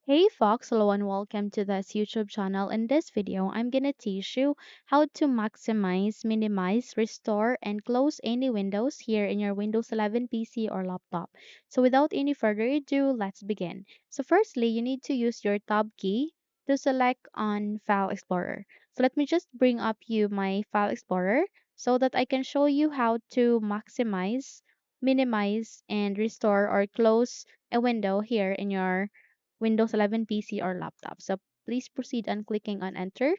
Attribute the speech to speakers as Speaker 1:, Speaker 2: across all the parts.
Speaker 1: Hey Fox, hello and welcome to this YouTube channel. In this video, I'm gonna teach you how to maximize, minimize, restore, and close any windows here in your Windows 11 PC or laptop. So without any further ado, let's begin. So firstly, you need to use your Tab key to select on File Explorer. So let me just bring up you my File Explorer so that I can show you how to maximize, minimize, and restore or close a window here in your Windows 11 PC or laptop. So please proceed on clicking on enter.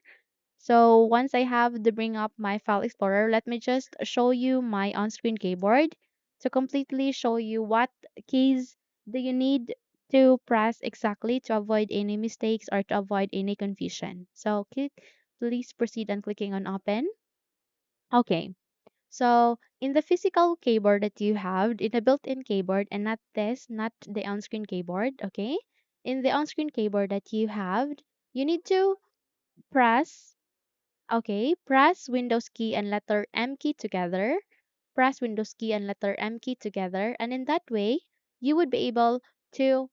Speaker 1: So once I have to bring up my file explorer, let me just show you my on-screen keyboard to completely show you what keys do you need to press exactly to avoid any mistakes or to avoid any confusion. So please proceed on clicking on open. Okay. So in the physical keyboard that you have, in the built-in keyboard and not this, not the on-screen keyboard, okay? In the on-screen keyboard that you have, you need to press, okay, press Windows key and letter M key together. Press Windows key and letter M key together, and in that way, you would be able to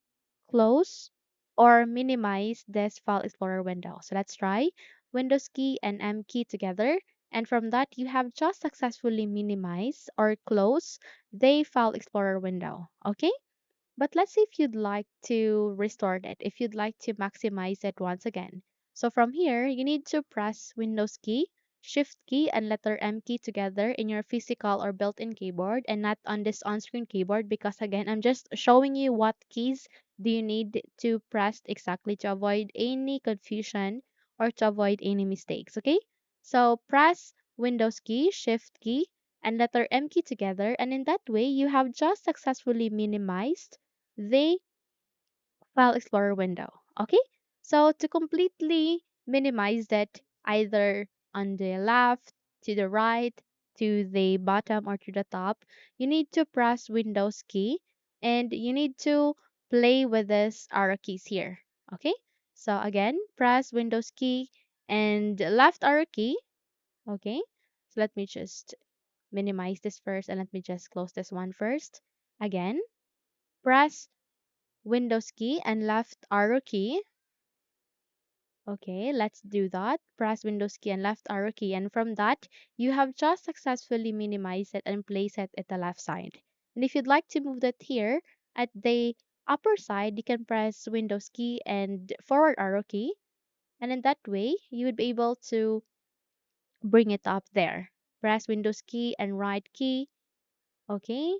Speaker 1: close or minimize this File Explorer window. So let's try Windows key and M key together, and from that, you have just successfully minimized or closed the File Explorer window. Okay? But let's see if you'd like to restore it, if you'd like to maximize it once again. So from here, you need to press Windows key, Shift key, and letter M key together in your physical or built-in keyboard and not on this on-screen keyboard because again, I'm just showing you what keys do you need to press exactly to avoid any confusion or to avoid any mistakes, okay? So press Windows key, Shift key, and letter M key together, and in that way, you have just successfully minimized the File Explorer window. Okay, so to completely minimize that either on the left, to the right, to the bottom, or to the top, you need to press Windows key and you need to play with this arrow keys here. Okay, so again, press Windows key and left arrow key. Okay, so let me just minimize this first and let me just close this one first. Again, press Windows key and left arrow key. Okay, let's do that. Press Windows key and left arrow key, and from that, you have just successfully minimized it and placed it at the left side. And if you'd like to move that here at the upper side, you can press Windows key and forward arrow key, and in that way, you would be able to bring it up there. Press Windows key and right key. Okay,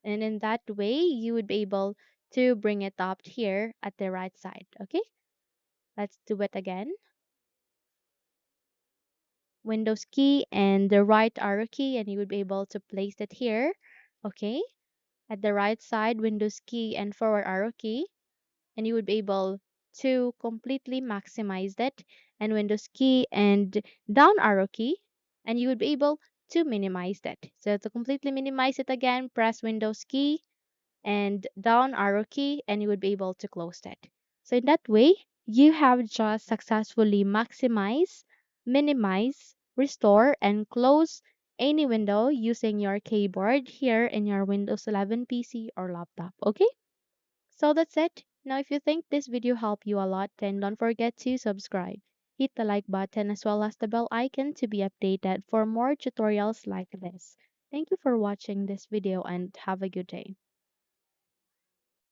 Speaker 1: and in that way, you would be able to bring it up here at the right side. Okay. Let's do it again. Windows key and the right arrow key, and you would be able to place it here. Okay. At the right side, Windows key and forward arrow key, and you would be able to completely maximize it. And Windows key and down arrow key, and you would be able to minimize it. So to completely minimize it again, press Windows key and down arrow key and you would be able to close it. So in that way, you have just successfully maximize, minimize, restore, and close any window using your keyboard here in your Windows 11 PC or laptop. Okay? So that's it. Now, if you think this video helped you a lot, then don't forget to subscribe. Hit the like button as well as the bell icon to be updated for more tutorials like this. Thank you for watching this video and have a good day.